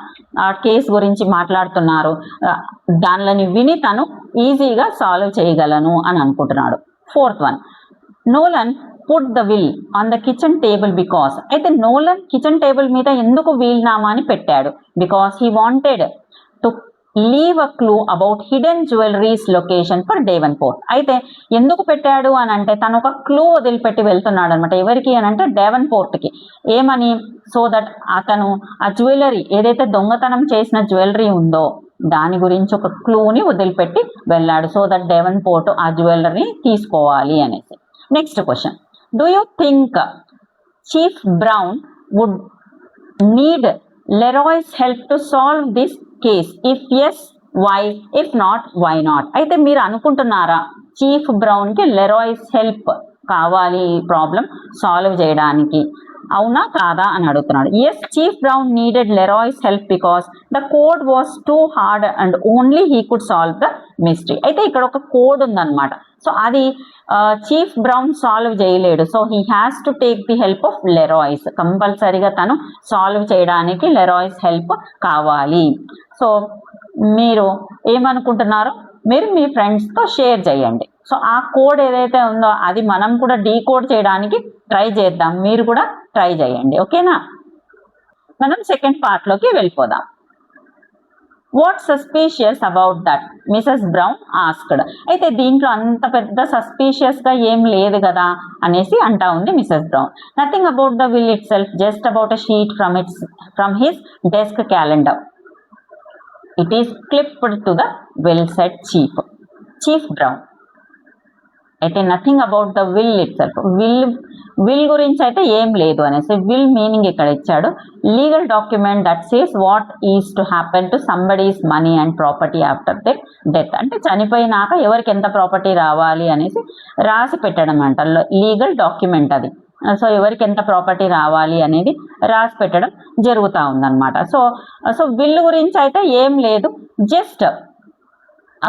S1: ఆ కేసు గురించి మాట్లాడుతున్నారు, దానిని విని తను ఈజీగా సాల్వ్ చేయగలను అని అనుకుంటున్నాడు. Fourth one, Nolan put the will on the kitchen table because. అయితే నోలన్ కిచెన్ టేబుల్ మీద ఎందుకు వీల్నామాని పెట్టాడు, because he wanted to leave a clue about hidden jewellery's location for Davenport. అయితే ఎందుకు పెట్టాడు అని అంటే తను ఒక క్లూ వదిలిపెట్టి వెళ్తున్నాడు అనమాట. ఎవరికి అని అంటే డేవన్పోర్ట్కి. ఏమని, సో దట్ అతను ఆ జ్యువెలరీ ఏదైతే దొంగతనం చేసిన జ్యువెలరీ ఉందో దాని గురించి ఒక క్లూని వదిలిపెట్టి వెళ్ళాడు, సో దట్ డేవన్పోర్ట్ ఆ జ్యువెలరీని తీసుకోవాలి అనేసి. Next question, do you think chief Brown would need Leroy's help to solve this case, if yes why, if not why not. అయితే మీరు అనుకుంటున్నారా చీఫ్ బ్రౌన్కి లెరాయ్స్ హెల్ప్ కావాలి ఈ ప్రాబ్లం సాల్వ్ చేయడానికి, అవునా కాదా అని అడుగుతున్నాడు. Yes, chief Brown needed Leroy's help because the code was too hard and only he could solve the mystery. అయితే ఇక్కడ ఒక కోడ్ ఉందన్నమాట. సో అది చీఫ్ బ్రౌన్ సాల్వ్ చేయలేడు, so he has to take the help of Leroy's. కంపల్సరీగా తను solve చేయడానికి లెరాయ్స్ help కావాలి. సో మీరు ఏమనుకుంటున్నారో మీరు మీ ఫ్రెండ్స్తో షేర్ చేయండి. సో ఆ కోడ్ ఏదైతే ఉందో అది మనం కూడా డీకోడ్ చేయడానికి ట్రై చేద్దాం, మీరు కూడా ట్రై చేయండి. ఓకేనా, మనం సెకండ్ పార్ట్లోకి వెళ్ళిపోదాం. What suspicious about that Mrs brown asked. అయితే దీంట్లో అంత పెద్ద సస్పీషియస్గా ఏం లేదు కదా అనేసి అంటా ఉంది Mrs Brown. Nothing about the will itself, just about a sheet from his desk calendar. It is clipped to the will said chief Brown. అయితే nothing about the will itself, will గురించి అయితే ఏం లేదు అనేసి. Will meaning ఇక్కడ ఇచ్చాడు, legal document that says what is to happen to somebody's money and property after the death. అంటే చనిపోయినాక ఎవరికి ఎంత ప్రాపర్టీ రావాలి అనేసి రాసి పెట్టడం అంట, లీగల్ డాక్యుమెంట్ అది. సో ఎవరికి ఎంత ప్రాపర్టీ రావాలి అనేది రాసి పెట్టడం జరుగుతూ ఉందన్నమాట. సో విల్ గురించి అయితే ఏం లేదు, just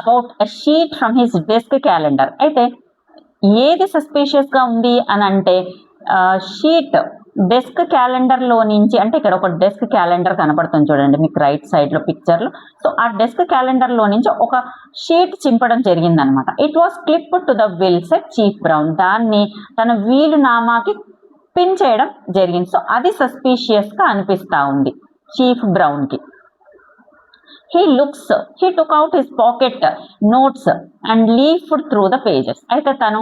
S1: about a sheet from his desk calendar. అయితే ఏది సస్పీషియస్గా ఉంది అని అంటే షీట్ డెస్క్ క్యాలెండర్లో నుంచి, అంటే ఇక్కడ ఒక డెస్క్ క్యాలెండర్ కనపడుతుంది చూడండి మీకు రైట్ సైడ్లో పిక్చర్లో. సో ఆ డెస్క్ క్యాలెండర్లో నుంచి ఒక షీట్ చింపడం జరిగిందనమాట. It was clip to the will set chief brown. దాన్ని తన వీలునామాకి పిన్ చేయడం జరిగింది. సో అది సస్పీషియస్గా అనిపిస్తూ ఉంది chief బ్రౌన్కి. He took out his pocket notes and leafed through the pages. అయితే తను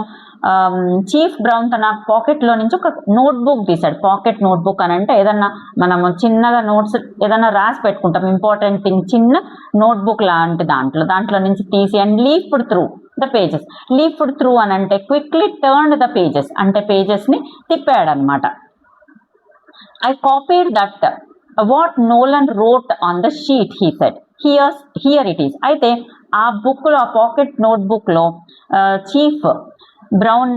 S1: చీఫ్ బ్రౌన్ తన పాకెట్లో నుంచి ఒక నోట్బుక్ తీశాడు. పాకెట్ నోట్బుక్ అని అంటే ఏదన్నా మనము చిన్నగా నోట్స్ ఏదన్నా రాసి పెట్టుకుంటాం ఇంపార్టెంట్ థింగ్, చిన్న నోట్బుక్ లాంటి దాంట్లో నుంచి తీసి and leafed through the pages. Leafed through అని అంటే క్విక్లీ టర్న్డ్ ద పేజెస్, అంటే పేజెస్ని తిప్పాడు అనమాట. I copied that what Nolan wrote on the sheet, he said. Here it is. అయితే ఆ బుక్లో, ఆ పాకెట్ నోట్బుక్లో చీఫ్ బ్రౌన్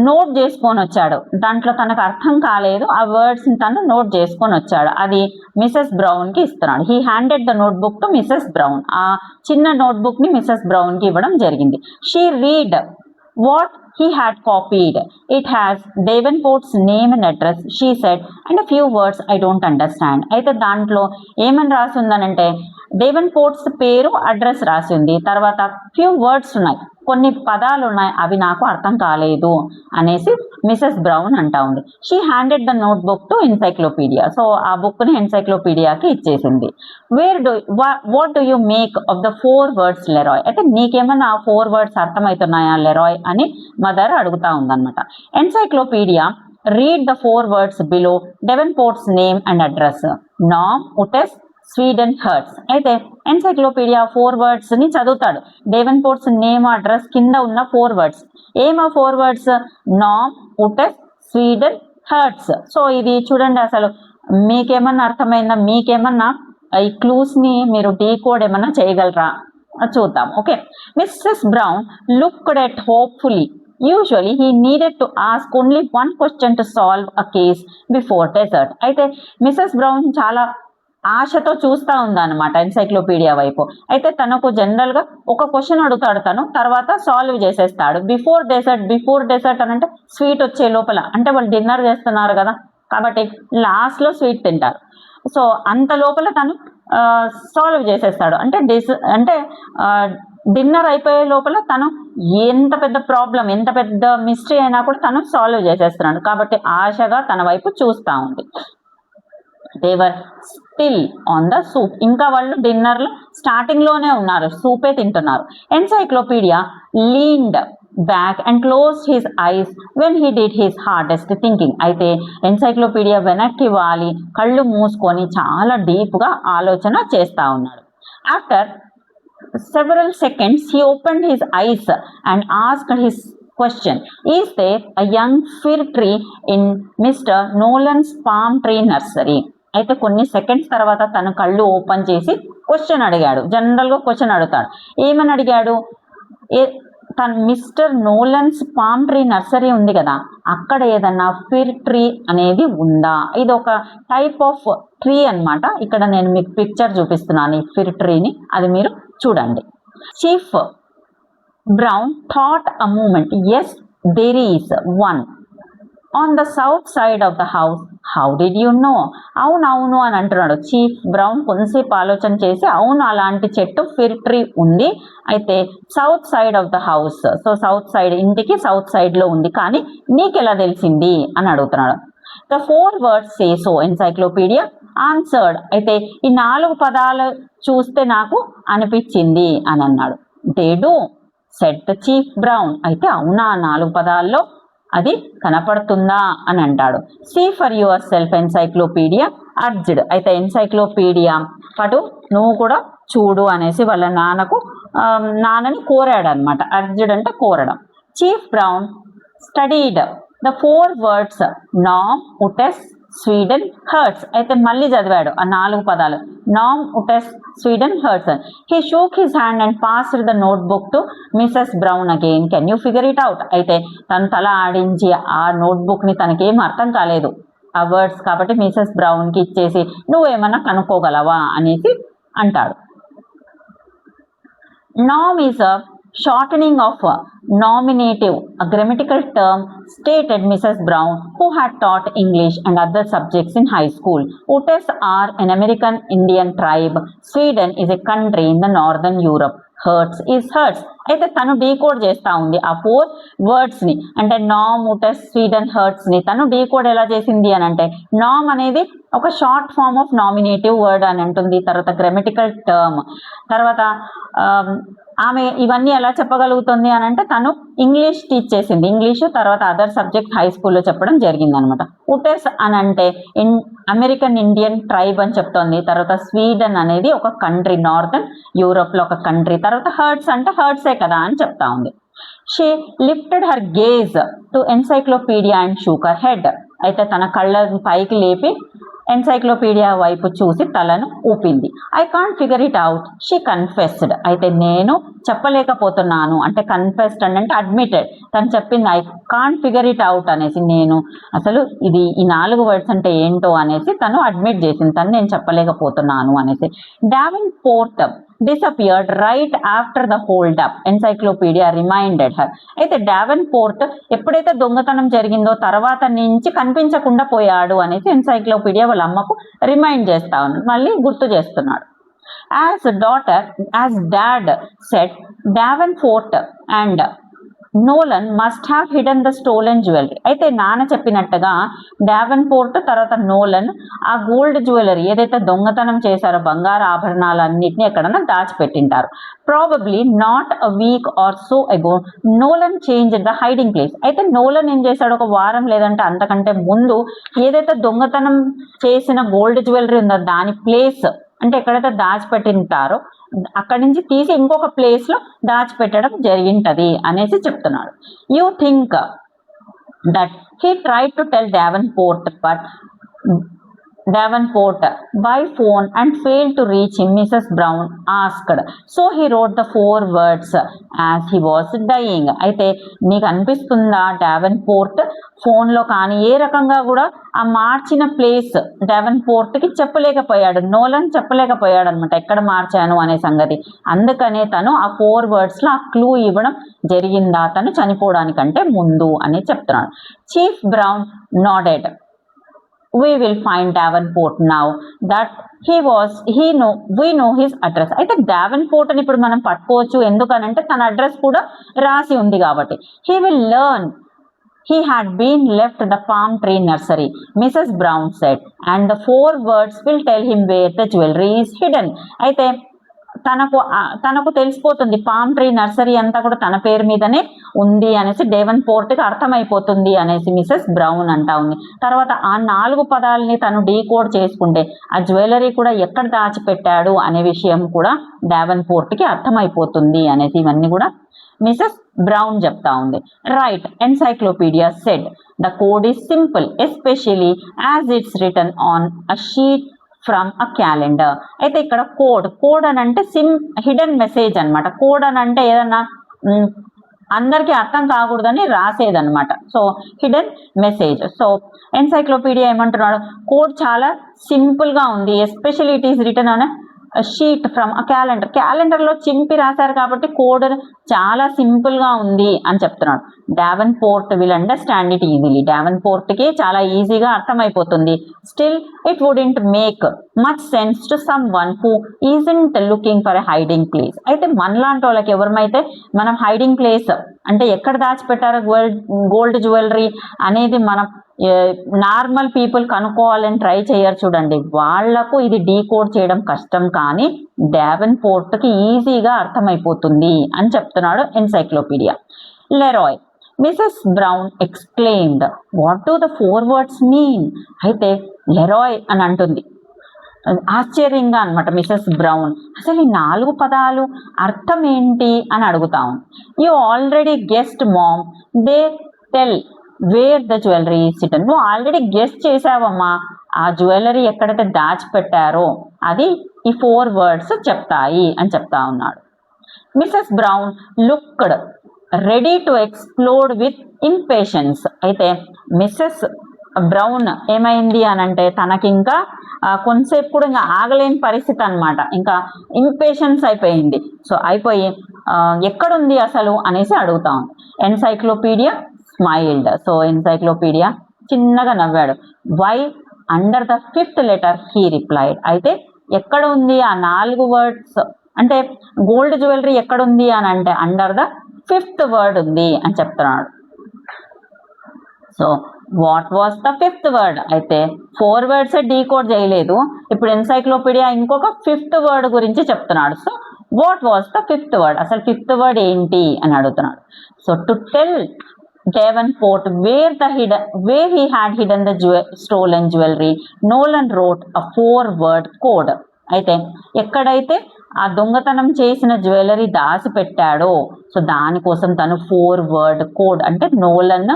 S1: నోట్ చేసుకొని వచ్చాడు. దాంట్లో తనకు అర్థం కాలేదు, ఆ వర్డ్స్ని తను నోట్ చేసుకొని వచ్చాడు. అది మిసెస్ బ్రౌన్కి ఇస్తున్నాడు. He handed the notebook to Mrs brown. ఆ చిన్న నోట్బుక్ని మిసెస్ బ్రౌన్కి ఇవ్వడం జరిగింది. She read what he had copied. It has Davenport's name and address, she said, and a few words I don't understand. అయితే దాంట్లో ఏమని రాసి ఉందనంటే డేవెన్పోర్ట్స్ పేరు, అడ్రస్ రాసి ఉంది. తర్వాత ఫ్యూ వర్డ్స్ ఉన్నాయి, కొన్ని పదాలు ఉన్నాయి, అవి నాకు అర్థం కాలేదు అనేసి మిసెస్ బ్రౌన్ అంటా ఉంది. She handed the notebook to encyclopaedia. So ఆ బుక్ని ఎన్సైక్లోపీడియాకి ఇచ్చేసింది. What do you make of the 4 words లెరాయ్. అయితే నీకేమన్నా ఆ 4 words అర్థమవుతున్నాయా లెరాయ్ అని మదర్ అడుగుతా ఉందన్నమాట. Encyclopedia read the 4 words below Davenport's name and address. Nam utes Sweden hurts. అయితే ఎన్సైక్లోపీడియా 4 words ని చదువుతాడు. డేవెన్పోర్ట్స్ నేమ్ అడ్రస్ కింద ఉన్న 4 words. ఏమా 4 words? Nam utes Sweden hurts. So ఇది చూడండి, అసలు మీకేమన్నా అర్థమైందా? మీకేమన్నా ఈ క్లూస్ ని మీరు డీకోడ్ ఏమన్నా చేయగలరా చూద్దాం. Okay, Mrs Brown looked at hopefully. Usually he needed to ask only one question to solve a case before dessert. అయితే మిస్సెస్ బ్రౌన్ చాలా ఆశతో చూస్తూ ఉందన్నమాట ఎన్సైక్లోపీడియా వైపు. అయితే తనకు జనరల్గా ఒక క్వశ్చన్ అడుగుతాడు, తను తర్వాత సాల్వ్ చేసేస్తాడు. బిఫోర్ డెసర్ట్ అని అంటే స్వీట్ వచ్చే లోపల, అంటే వాళ్ళు డిన్నర్ చేస్తున్నారు కదా కాబట్టి లాస్ట్లో స్వీట్ తింటారు. సో అంత లోపల తను సాల్వ్ చేసేస్తాడు. అంటే డిన్నర్ అయిపోయే లోపల తను ఎంత పెద్ద ప్రాబ్లం, ఎంత పెద్ద మిస్టరీ అయినా కూడా తను సాల్వ్ చేసేస్తున్నాడు. కాబట్టి ఆశగా తన వైపు చూస్తూ ఉంది. దేవర్ స్టిల్ ఆన్ ద సూప్. ఇంకా వాళ్ళు డిన్నర్లో స్టార్టింగ్లోనే ఉన్నారు, సూపే తింటున్నారు. Encyclopaedia leaned back and closed his eyes when he did his hardest thinking. అయితే ఎన్సైక్లోపీడియా వెనక్కి వాలి కళ్ళు మూసుకొని చాలా డీప్గా ఆలోచన చేస్తూ ఉన్నాడు. After several seconds he opened his eyes and asked his question, is there a young fir tree in Mr. Nolan's palm tree nursery? అయితే కొన్ని సెకండ్స్ తర్వాత తన కళ్ళు ఓపెన్ చేసి క్వశ్చన్ అడిగాడు. జనరల్గా క్వశ్చన్ అడుగుతాడు. ఏమని అడిగాడు? తన mister Nolan's palm tree nursery ఉంది కదా, అక్కడ ఏదన్నా ఫిర్ ట్రీ అనేది ఉందా? ఇది ఒక టైప్ ఆఫ్ ట్రీ అన్నమాట. ఇక్కడ నేను మీకు పిక్చర్ చూపిస్తున్నాను ఈ ఫిర్ ట్రీని, అది మీరు చూడండి. Chief Brown thought a moment. Yes, there is one on the south side of the house. How did you know? అవును అని అంటున్నాడు. చీఫ్ బ్రౌన్ కొంతసేపు ఆలోచన చేసి, అవును అలాంటి చెట్టు ఫిర్ ట్రీ ఉంది, అయితే south side of the house. So south side, ఇంటికి సౌత్ సైడ్లో ఉంది, కానీ నీకెలా తెలిసింది అని అడుగుతున్నాడు. The 4 words say so encyclopedia answered. అయితే ఈ 4 పదాలు చూస్తే నాకు అనిపించింది అని అన్నాడు. They do said the chief Brown. అయితే అవునా 4 పదాల్లో అది కనపడుతుందా అని అంటాడు. See for yourself encyclopedia urged. అయితే ఎన్సైక్లోపీడియా పటు నువ్వు కూడా చూడు అనేసి వాళ్ళ నాన్నని కోరాడు అనమాట. అర్జ్డ్ అంటే కోరడం. Chief Brown studied the 4 words nam utes Sweden hurts. అయితే మళ్ళీ చదివాడు ఆ 4 పదాలు, nam utes Sweden hurts. He shook his hand and passed the notebook to Mrs Brown again. Can you figure it out? అయితే తను తల ఆడించి ఆ నోట్బుక్ని తనకేం అర్థం కాలేదు ఆ వర్డ్స్, కాబట్టి మిసెస్ బ్రౌన్కి ఇచ్చేసి నువ్వేమన్నా కనుక్కోగలవా అనేసి అంటాడు. Nam is a shortening of a nominative, a grammatical term, stated Mrs. Brown, who had taught English and other subjects in high school. Utes are an American Indian tribe. Sweden is a country in the northern Europe. Hertz is hertz. అయితే తను decode చేస్తూ ఉంది ఆ 4 wordsని. అంటే నామ్ utes Sweden హర్ట్స్ని తను decode ఎలా చేసింది అని అంటే, నామ్ అనేది ఒక short form of nominative word అని అంటుంది. తర్వాత గ్రామటికల్ టర్మ్, తర్వాత ఆమె ఇవన్నీ ఎలా చెప్పగలుగుతుంది అని అంటే తను ఇంగ్లీష్ టీచ్ చేసింది, ఇంగ్లీషు తర్వాత అదర్ సబ్జెక్ట్ హై స్కూల్లో చెప్పడం జరిగింది అనమాట. ఉటెస్ అని అంటే అమెరికన్ ఇండియన్ ట్రైబ్ అని చెప్తోంది. తర్వాత స్వీడన్ అనేది ఒక కంట్రీ, నార్థన్ యూరోప్లో ఒక కంట్రీ. తర్వాత హర్ట్స్ అంటే హర్ట్సే కదా అని చెప్తా ఉంది. She lifted her gauge to encyclopaedia and shook her head. అయితే తన కళ్ళని పైకి లేపి ఎన్సైక్లోపీడియా వైపు చూసి తలను ఊపింది. I can't figure it out, she confessed. అయితే నేను చెప్పలేకపోతున్నాను అంటే కన్ఫెస్డ్ అంటే అడ్మిటెడ్. తను చెప్పింది I can't figure it out అనేసి, నేను అసలు ఈ 4 words అంటే ఏంటో అనేసి తను అడ్మిట్ చేసింది, నేను చెప్పలేకపోతున్నాను అనేసి. Davenport disappeared right after the hold up, encyclopedia reminded her. అయితే డావెన్పోర్ట్ ఎప్పుడైతే దొంగతనం జరిగిందో తర్వాత నుంచి కనిపించకుండా పోయాడు అనేసి ఎన్సైక్లోపీడియా వాళ్ళ అమ్మకు రిమైండ్ చేస్తా ఉన్నాడు, మళ్ళీ గుర్తు చేస్తున్నాడు. as dad said, Davenport and Nolan must have hidden the stolen jewellery. అయితే నాన్న చెప్పినట్టుగా డావెన్పోర్ట్ తర్వాత నోలన్ ఆ గోల్డ్ జ్యువెలరీ ఏదైతే దొంగతనం చేశారో బంగారు ఆభరణాలన్నింటినీ ఎక్కడన్నా దాచిపెట్టింటారు. Probably not a week or so ago Nolan change the hiding place. అయితే నోలన్ ఏం చేశాడు, ఒక వారం లేదంటే అంతకంటే ముందు ఏదైతే దొంగతనం చేసిన గోల్డ్ జ్యువెలరీ ఉందో దాని ప్లేస్ అంటే ఎక్కడైతే దాచిపెట్టింటారో అక్కడి నుంచి తీసి ఇంకొక ప్లేస్ లో దాచిపెట్టడం జరిగింటది అనేసి చెప్తున్నాడు. You think that he try to tell Davenport by phone and failed to reach him, Mrs. Brown asked. So he wrote the 4 words as he was dying. అయితే నీకు అనిపిస్తుందా Davenport ఫోన్లో కానీ ఏ రకంగా కూడా ఆ మార్చిన ప్లేస్ Davenportకి చెప్పలేకపోయాడు, నోలన్ చెప్పలేకపోయాడు అనమాట ఎక్కడ మార్చాను అనే సంగతి. అందుకనే తను ఆ 4 wordsలో ఆ క్లూ ఇవ్వడం జరిగిందా తను చనిపోవడానికంటే ముందు అని చెప్తున్నాడు. Chief brown nodded. We will find Davenport now that we know his address. అయితే Davenport అని ఇప్పుడు మనం పట్టుకోవచ్చు, ఎందుకనంటే తన అడ్రస్ కూడా రాసి ఉంది కాబట్టి. He will learn he had been left the palm tree nursery, Mrs. Brown said, and the 4 words will tell him where the jewelry is hidden. అయితే తనకు తెలిసిపోతుంది పామ్ ట్రీ నర్సరీ అంతా కూడా తన పేరు మీదనే ఉంది అనేసి Davenportకి అర్థమైపోతుంది అనేసి మిసెస్ బ్రౌన్ అంటా ఉంది. తర్వాత ఆ 4 పదాలని తను డీకోడ్ చేసుకుంటే ఆ జ్యువెలరీ కూడా ఎక్కడ దాచిపెట్టాడు అనే విషయం కూడా Davenportకి అర్థమైపోతుంది అనేసి ఇవన్నీ కూడా మిసెస్ బ్రౌన్ చెప్తా ఉంది. Right, encyclopedia said the code is simple especially as it's written on a sheet from a calendar. అయితే ఇక్కడ కోడ్ అని అంటే హిడెన్ మెసేజ్ అనమాట. కోడ్ అని అంటే ఏదన్నా అందరికీ అర్థం కాకూడదని రాసేదనమాట. So hidden message. So encyclopedia ఏమంటున్నాడు, కోడ్ చాలా సింపుల్గా ఉంది, especially it is written on sheet from a క్యాలెండర్లో చింపి రాశారు కాబట్టి కోడ్ చాలా సింపుల్గా ఉంది అని చెప్తున్నాడు. Davenport will understand it easily. Davenportకి చాలా ఈజీగా అర్థమైపోతుంది. Still it wouldn't make much sense to someone who isn't looking for a hiding place. అయితే మనలాంటి వాళ్ళకి ఎవరమైతే మనం హైడింగ్ ప్లేస్ అంటే ఎక్కడ దాచిపెట్టారో గోల్డ్ జ్యువెలరీ అనేది మనం నార్మల్ పీపుల్ కనుక్కోవాలని ట్రై చేయరు చూడండి, వాళ్లకు ఇది డీకోడ్ చేయడం కష్టం, కానీ Davenportకి ఈజీగా అర్థమైపోతుంది అని చెప్తున్నాడు encyclopedia. Leroy, Mrs Brown exclaimed, what do the 4 words mean? అయితే లెరాయ్ అని అంటుంది ఆశ్చర్యంగా అనమాట మిసెస్ బ్రౌన్, అసలు ఈ 4 పదాలు అర్థం ఏంటి అని అడుగుతాం. You already guessed mom, they tell where the jewellery is hidden. నువ్వు ఆల్రెడీ గెస్ట్ చేసావమ్మా, ఆ జ్యువెలరీ ఎక్కడైతే దాచిపెట్టారో అది ఈ 4 words చెప్తాయి అని చెప్తా ఉన్నాడు. Mrs brown looked ready to explode with impatience. అయితే మిసెస్ బ్రౌన్ ఏమైంది అని అంటే తనకి ఇంకా కొంతసేపు కూడా ఇంకా ఆగలేని పరిస్థితి అనమాట, ఇంకా ఇంపేషన్స్ అయిపోయింది. సో అయిపోయి ఎక్కడుంది అసలు అనేసి అడుగుతా ఉంది. Encyclopaedia smiled. సో ఎన్సైక్లోపీడియా చిన్నగా నవ్వాడు. Why under the 5th letter he replied. అయితే ఎక్కడ ఉంది ఆ 4 words అంటే గోల్డ్ జ్యువెలరీ ఎక్కడుంది అని అంటే అండర్ ద 5th word ఉంది అని చెప్తున్నాడు. So what was the 5th word? అయితే 4 words డీకోడ్ చేయలేదు, ఇప్పుడు ఎన్సైక్లోపీడియా ఇంకొక 5th word గురించి చెప్తున్నాడు. So what was the 5th word? అసలు 5th word ఏంటి అని అడుగుతున్నాడు. So to tell Davenport where he had hidden the stolen jewelry, Nolan wrote a 4-word code. అయితే ఎక్కడైతే ఆ దొంగతనం చేసిన జ్యువెలరీ దాచి పెట్టాడో సో దానికోసం తను 4-word code అంటే నోలన్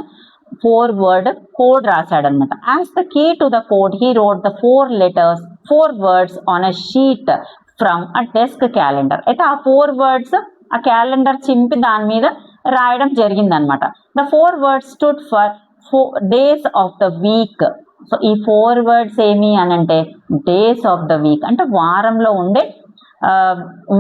S1: 4-word code రాశాడనమాట. As the key to the code he wrote the 4 words on a sheet from a desk calendar. అయితే ఆ 4 words ఆ క్యాలెండర్ చింపి దాని మీద రాయడం జరిగిందనమాట. The 4 words stood for 4 days of the week. So ఈ 4 words ఏమి అని అంటే డేస్ ఆఫ్ ద వీక్ అంటే వారంలో ఉండే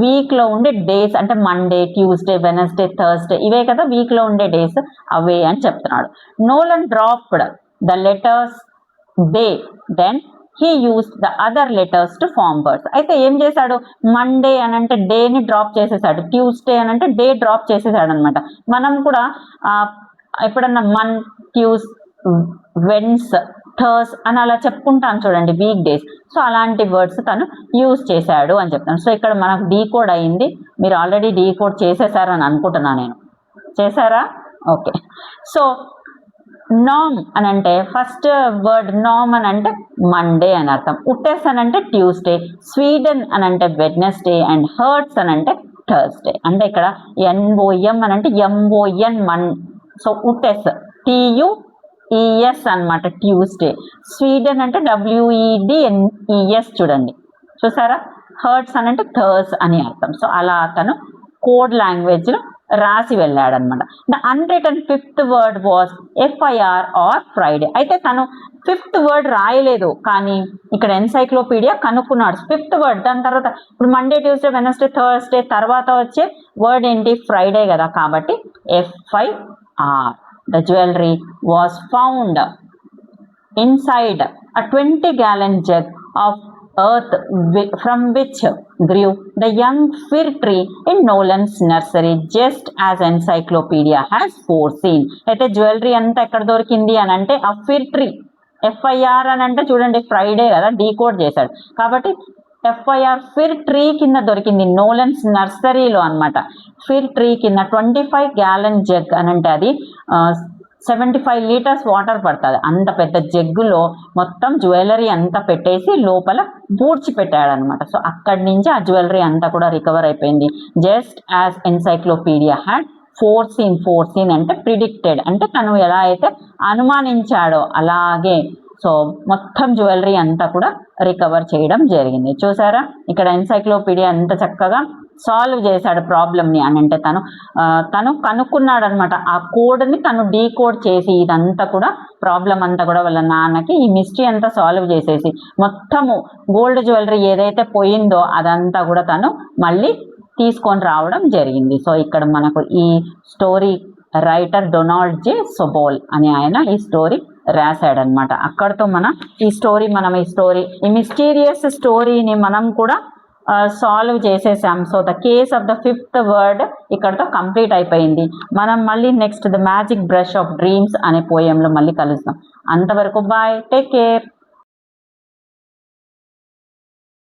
S1: వీక్లో ఉండే డేస్ అంటే మండే, ట్యూస్డే, వెనస్డే, థర్స్డే ఇవే కదా వీక్లో ఉండే డేస్, అవే అని చెప్తున్నాడు. Nolan dropped the letters day, then he used the other letters to form words. అయితే ఏం చేశాడు, మండే అని అంటే డేని డ్రాప్ చేసేసాడు, ట్యూస్డే అని అంటే డే డ్రాప్ చేసేసాడు అనమాట. మనం కూడా ఎప్పుడన్నా మన్, ట్యూస్, వెన్స్, థర్స్ అని అలా చెప్పుకుంటాను చూడండి, వీక్ డేస్. సో అలాంటి వర్డ్స్ తను యూజ్ చేశాడు అని చెప్తాను. సో ఇక్కడ మనకు డీకోడ్ అయింది. మీరు ఆల్రెడీ డీకోడ్ చేసేసారని అనుకుంటున్నాను నేను. చేశారా? ఓకే. సో నామ్ అని అంటే ఫస్ట్ వర్డ్ నామ్ అని అంటే మండే అని అర్థం, ఉట్టెస్ అని అంటే ట్యూస్డే, స్వీడన్ అని అంటే వెడ్నెస్డే, అండ్ హర్ట్స్ అని అంటే థర్స్డే. అంటే ఇక్కడ ఎన్ఓఎం అని అంటే ఎంఓఎన్ మన్. సో ఉట్టెస్ TUES అనమాట ట్యూస్డే, స్వీడన్ అంటే WEDNES చూడండి, చూసారా. హర్ట్స్ అని అంటే థర్స్ అని అర్థం. సో అలా అతను కోడ్ లాంగ్వేజ్ లో రాసి వెళ్ళాడనమాట. The unwritten fifth word was FIR or Friday. అయితే తను ఫిఫ్త్ వర్డ్ రాయలేదు, కానీ ఇక్కడ ఎన్సైక్లోపీడియా కనుక్కున్నాడు ఫిఫ్త్ వర్డ్. దాని తర్వాత ఇప్పుడు మండే, ట్యూస్డే, వెనస్డే, థర్స్డే తర్వాత వచ్చే వర్డ్ ఏంటి, ఫ్రైడే కదా, కాబట్టి FIR. The jewelry was found inside a 20-gallon jug of earth from which grew the young fir tree in Nolan's nursery, just as encyclopedia has foreseen. అయితే jewellery అంతా ఎక్కడ దొరికింది అని అంటే ఆ ఫిర్ ట్రీ. FIR అని అంటే చూడండి ఫ్రైడే కదా, డీకోడ్ చేశాడు కాబట్టి FIR ఫిర్ ట్రీ కింద దొరికింది, నోలన్స్ నర్సరీలో అనమాట. ఫిర్ ట్రీ కింద 25 గ్యాలన్ జగ్ అని అంటే అది 75 లీటర్స్ వాటర్ పడుతుంది. అంత పెద్ద జగ్గులో మొత్తం జ్యువెలరీ అంతా పెట్టేసి లోపల పూడ్చి పెట్టాడనమాట. సో అక్కడి నుంచి ఆ జ్యువెలరీ అంతా కూడా రికవర్ అయిపోయింది. జస్ట్ యాజ్ ఎన్సైక్లోపీడియా హ్యాడ్ ఫోర్సీన్ అంటే ప్రిడిక్టెడ్, అంటే తను ఎలా అయితే అనుమానించాడో అలాగే సో మొత్తం జ్యువెలరీ అంతా కూడా రికవర్ చేయడం జరిగింది. చూసారా, ఇక్కడ ఎన్సైక్లోపీడియా ఎంత చక్కగా సాల్వ్ చేశాడు ప్రాబ్లమ్ని అని అంటే తను కనుక్కున్నాడు అనమాట. ఆ కోడ్ని తను డీకోడ్ చేసి ఇదంతా కూడా ప్రాబ్లం అంతా కూడా వాళ్ళ నాన్నకి ఈ మిస్టరీ అంతా సాల్వ్ చేసేసి మొత్తము గోల్డ్ జ్యువెలరీ ఏదైతే పోయిందో అదంతా కూడా తను మళ్ళీ తీసుకొని రావడం జరిగింది. సో ఇక్కడ మనకు ఈ స్టోరీ రైటర్ డొనాల్డ్ జే సోబోల్ అని ఆయన ఈ స్టోరీ రాశాడనమాట. అక్కడతో ఈ మిస్టీరియస్ స్టోరీని మనం కూడా సాల్వ్ చేసేసాం. So the case of the fifth word ఇక్కడతో కంప్లీట్ అయిపోయింది. మనం మళ్ళీ next the magic brush of dreams అనే పోయంలో మళ్ళీ కలుస్తాం. అంతవరకు బాయ్, టేక్ కేర్.